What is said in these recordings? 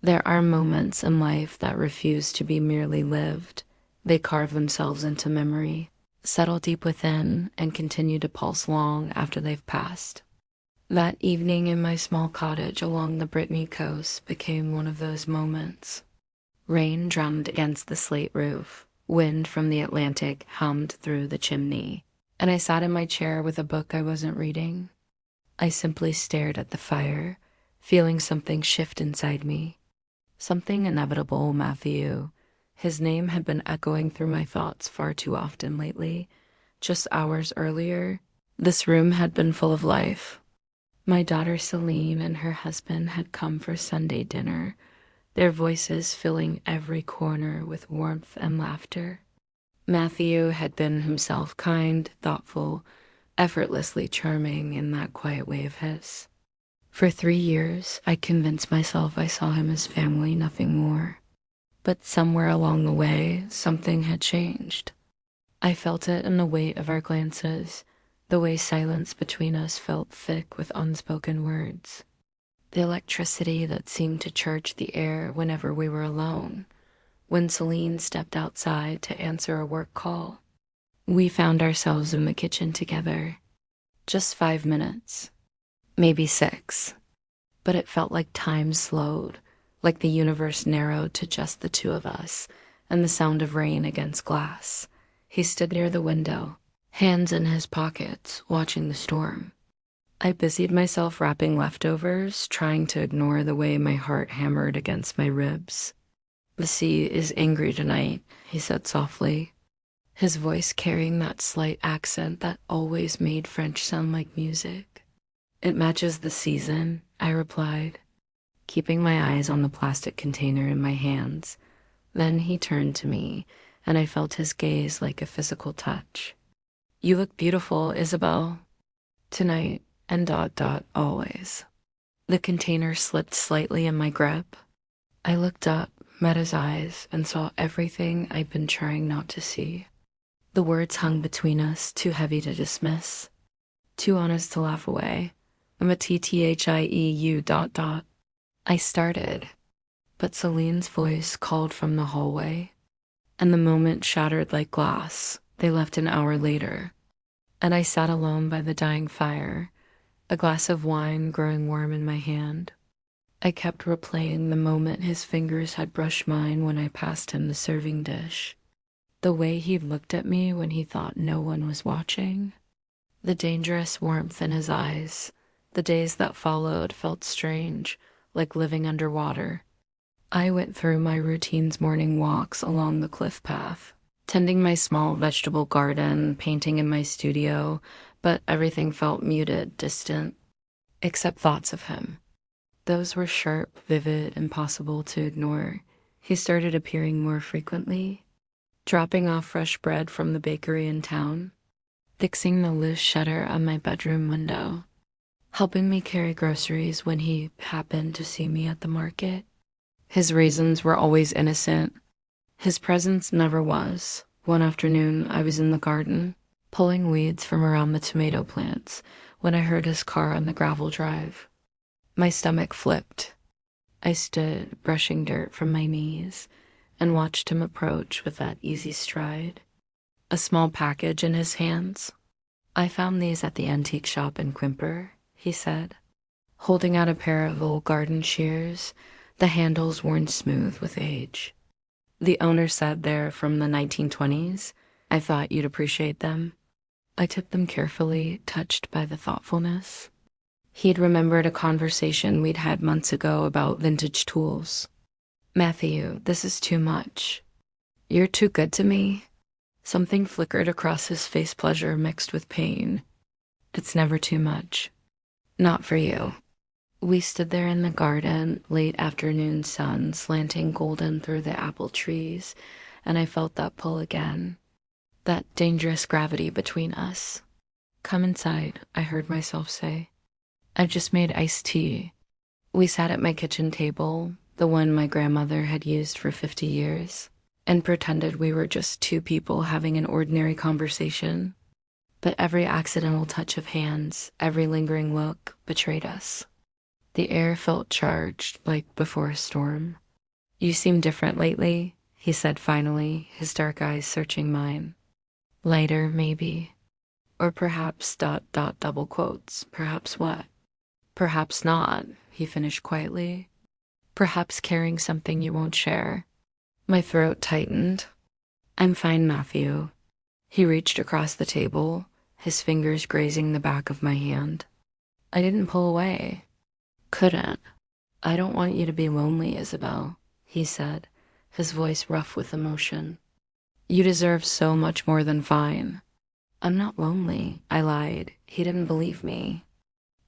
There are moments in life that refuse to be merely lived. They carve themselves into memory, settle deep within, and continue to pulse long after they've passed. That evening in my small cottage along the Brittany coast became one of those moments. Rain drummed against the slate roof, wind from the Atlantic hummed through the chimney, and I sat in my chair with a book I wasn't reading. I simply stared at the fire, feeling something shift inside me. Something inevitable, Matthew. His name had been echoing through my thoughts far too often lately. Just hours earlier, this room had been full of life. My daughter Celine and her husband had come for Sunday dinner, their voices filling every corner with warmth and laughter. Matthew had been himself, kind, thoughtful, effortlessly charming in that quiet way of his. For 3 years, I convinced myself I saw him as family, nothing more. But somewhere along the way, something had changed. I felt it in the weight of our glances, the way silence between us felt thick with unspoken words. The electricity that seemed to charge the air whenever we were alone. When Celine stepped outside to answer a work call, we found ourselves in the kitchen together. Just 5 minutes. Maybe 6. But it felt like time slowed, like the universe narrowed to just the two of us, and the sound of rain against glass. He stood near the window, hands in his pockets, watching the storm. I busied myself wrapping leftovers, trying to ignore the way my heart hammered against my ribs. "The sea is angry tonight," he said softly, his voice carrying that slight accent that always made French sound like music. "It matches the season," I replied, keeping my eyes on the plastic container in my hands. Then he turned to me, and I felt his gaze like a physical touch. "You look beautiful, Isabel. Tonight, and ... always." The container slipped slightly in my grip. I looked up, met his eyes, and saw everything I'd been trying not to see. The words hung between us, too heavy to dismiss, too honest to laugh away. I'm a TTHIEU ... I started, but Celine's voice called from the hallway, and the moment shattered like glass. They left an hour later, and I sat alone by the dying fire, a glass of wine growing warm in my hand. I kept replaying the moment his fingers had brushed mine when I passed him the serving dish, the way he looked at me when he thought no one was watching, the dangerous warmth in his eyes. The days that followed felt strange, like living underwater. I went through my routine's morning walks along the cliff path, tending my small vegetable garden, painting in my studio, but everything felt muted, distant, except thoughts of him. Those were sharp, vivid, impossible to ignore. He started appearing more frequently, dropping off fresh bread from the bakery in town, fixing the loose shutter on my bedroom window, helping me carry groceries when he happened to see me at the market. His reasons were always innocent. His presence never was. One afternoon, I was in the garden, pulling weeds from around the tomato plants, when I heard his car on the gravel drive. My stomach flipped. I stood, brushing dirt from my knees, and watched him approach with that easy stride, a small package in his hands. "I found these at the antique shop in Quimper," he said, holding out a pair of old garden shears, the handles worn smooth with age. "The owner said they're from the 1920s. I thought you'd appreciate them." I took them carefully, touched by the thoughtfulness. He'd remembered a conversation we'd had months ago about vintage tools. "Matthew, this is too much. You're too good to me." Something flickered across his face, pleasure mixed with pain. "It's never too much. Not for you." We stood there in the garden, late afternoon sun slanting golden through the apple trees, and I felt that pull again, that dangerous gravity between us. "Come inside," I heard myself say. "I've just made iced tea." We sat at my kitchen table, the one my grandmother had used for 50 years, and pretended we were just two people having an ordinary conversation. But every accidental touch of hands, every lingering look, betrayed us. The air felt charged, like before a storm. "You seem different lately," he said finally, his dark eyes searching mine. "Lighter, maybe. Or perhaps double quotes. Perhaps what? Perhaps not," he finished quietly. "Perhaps carrying something you won't share." My throat tightened. "I'm fine, Matthew." He reached across the table, his fingers grazing the back of my hand. I didn't pull away. Couldn't. "I don't want you to be lonely, Isabel," he said, his voice rough with emotion. "You deserve so much more than fine." "I'm not lonely," I lied. He didn't believe me.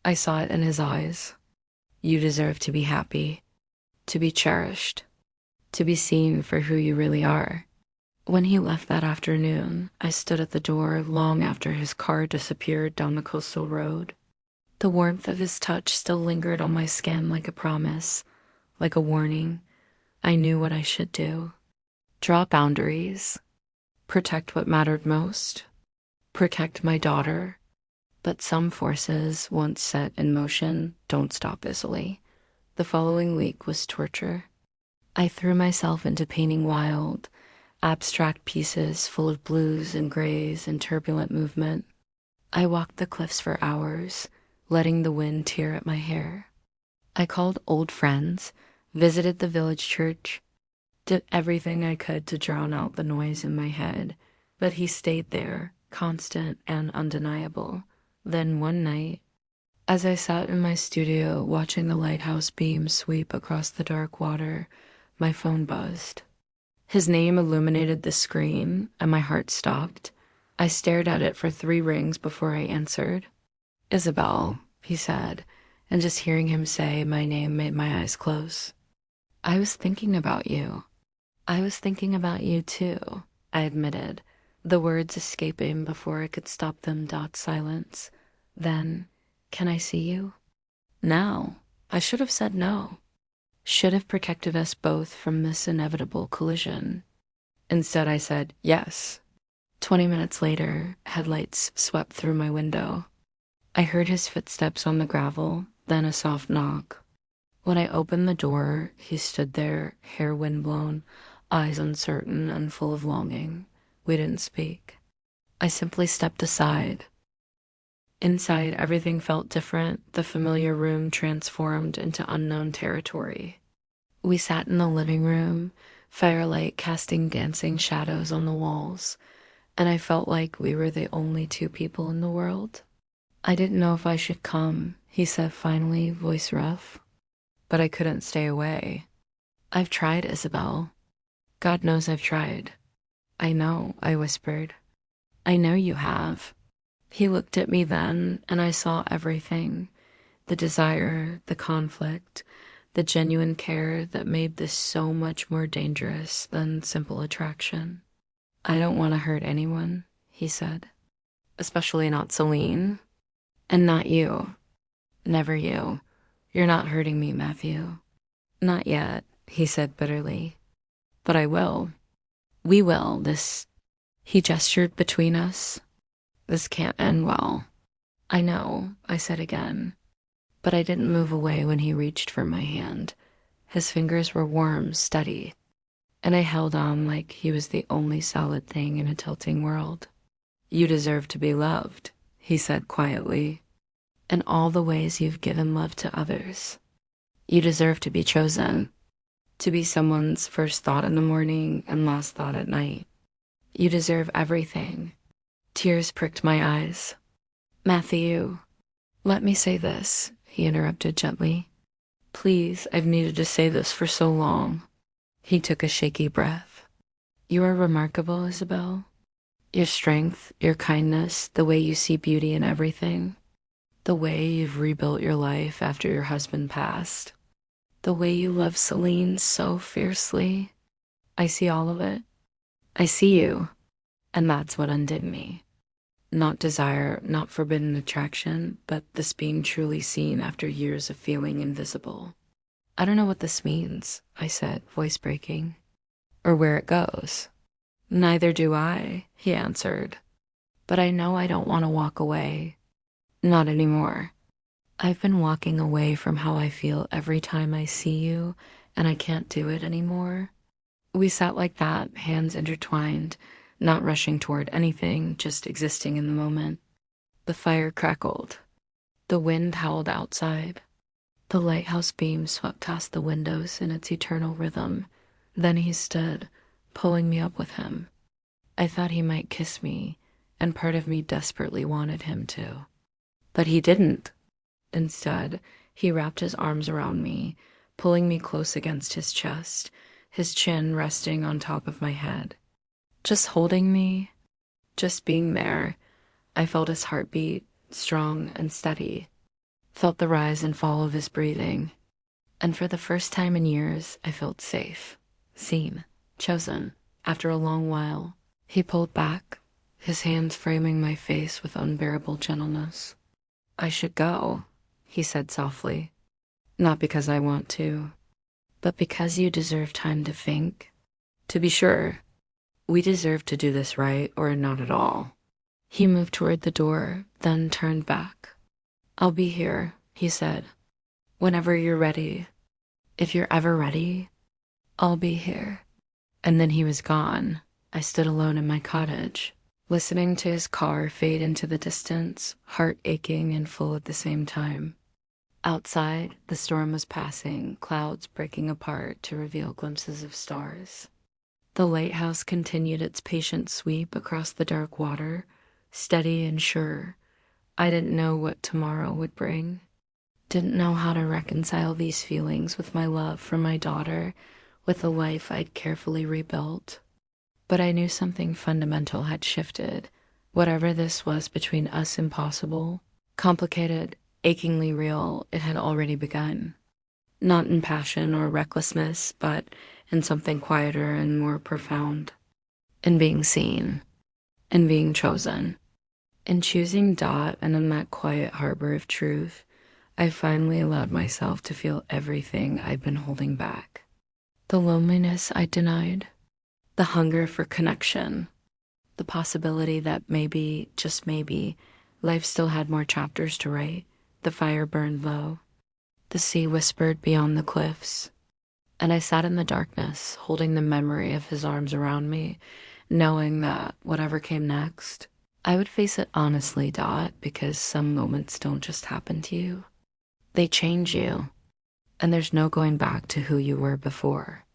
I saw it in his eyes. "You deserve to be happy, to be cherished, to be seen for who you really are." When he left that afternoon, I stood at the door long after his car disappeared down the coastal road. The warmth of his touch still lingered on my skin like a promise, like a warning. I knew what I should do. Draw boundaries. Protect what mattered most. Protect my daughter. But some forces, once set in motion, don't stop easily. The following week was torture. I threw myself into painting wild, abstract pieces full of blues and grays and turbulent movement. I walked the cliffs for hours, letting the wind tear at my hair. I called old friends, visited the village church, did everything I could to drown out the noise in my head, but he stayed there, constant and undeniable. Then one night, as I sat in my studio watching the lighthouse beam sweep across the dark water, my phone buzzed. His name illuminated the screen, and my heart stopped. I stared at it for 3 rings before I answered. "Isabel," he said, and just hearing him say my name made my eyes close. "I was thinking about you." "I was thinking about you too," I admitted, the words escaping before I could stop them. Silence. Then, "Can I see you?" Now, I should have said no. Should have protected us both from this inevitable collision. Instead, I said yes. 20 minutes later, headlights swept through my window. I heard his footsteps on the gravel, then a soft knock. When I opened the door, he stood there, hair windblown, eyes uncertain and full of longing. We didn't speak. I simply stepped aside. Inside, everything felt different, the familiar room transformed into unknown territory. We sat in the living room, firelight casting dancing shadows on the walls, and I felt like we were the only 2 people in the world. "I didn't know if I should come," he said finally, voice rough. But I couldn't stay away. "I've tried, Isabel. God knows I've tried." "I know," I whispered. "I know you have." He looked at me then, and I saw everything. The desire, the conflict, the genuine care that made this so much more dangerous than simple attraction. "I don't want to hurt anyone," he said. "Especially not Celine. And not you. Never you. You're not hurting me, Matthew." "Not yet," he said bitterly. "But I will. We will. He gestured between us. "This can't end well." "I know," I said again. But I didn't move away when he reached for my hand. His fingers were warm, steady, and I held on like he was the only solid thing in a tilting world. "You deserve to be loved," he said quietly, "in all the ways you've given love to others. You deserve to be chosen, to be someone's first thought in the morning and last thought at night. You deserve everything." Tears pricked my eyes. "Matthew, let me say this," he interrupted gently. "Please, I've needed to say this for so long." He took a shaky breath. "You are remarkable, Isabel. Your strength, your kindness, the way you see beauty in everything, the way you've rebuilt your life after your husband passed, the way you love Celine so fiercely. I see all of it. I see you, and that's what undid me. Not desire, not forbidden attraction, but this being truly seen after years of feeling invisible." "I don't know what this means," I said, voice breaking, "or where it goes." "Neither do I," he answered. "But I know I don't want to walk away. Not anymore. I've been walking away from how I feel every time I see you, and I can't do it anymore. We sat like that, hands intertwined, not rushing toward anything, just existing in the moment. The fire crackled. The wind howled outside. The lighthouse beam swept past the windows in its eternal rhythm. Then he stood, pulling me up with him. I thought he might kiss me, and part of me desperately wanted him to. But he didn't. Instead, he wrapped his arms around me, pulling me close against his chest, his chin resting on top of my head. Just holding me, just being there. I felt his heartbeat, strong and steady, felt the rise and fall of his breathing. And for the first time in years, I felt safe, seen, chosen. After a long while, he pulled back, his hands framing my face with unbearable gentleness. "I should go," he said softly. "Not because I want to, but because you deserve time to think. To be sure, we deserve to do this right or not at all." He moved toward the door, then turned back. "I'll be here," he said. "Whenever you're ready. If you're ever ready, I'll be here." And then he was gone. I stood alone in my cottage, listening to his car fade into the distance, heart aching and full at the same time. Outside, the storm was passing, clouds breaking apart to reveal glimpses of stars. The lighthouse continued its patient sweep across the dark water, steady and sure. I didn't know what tomorrow would bring. Didn't know how to reconcile these feelings with my love for my daughter, with the life I'd carefully rebuilt. But I knew something fundamental had shifted. Whatever this was between us impossible, complicated, achingly real, it had already begun. Not in passion or recklessness, but in something quieter and more profound. In being seen. In being chosen. In choosing Dot and in that quiet harbor of truth, I finally allowed myself to feel everything I'd been holding back. The loneliness I denied. The hunger for connection. The possibility that maybe, just maybe, life still had more chapters to write. The fire burned low. The sea whispered beyond the cliffs. And I sat in the darkness, holding the memory of his arms around me, knowing that whatever came next, I would face it honestly, Dot, because some moments don't just happen to you. They change you, and there's no going back to who you were before.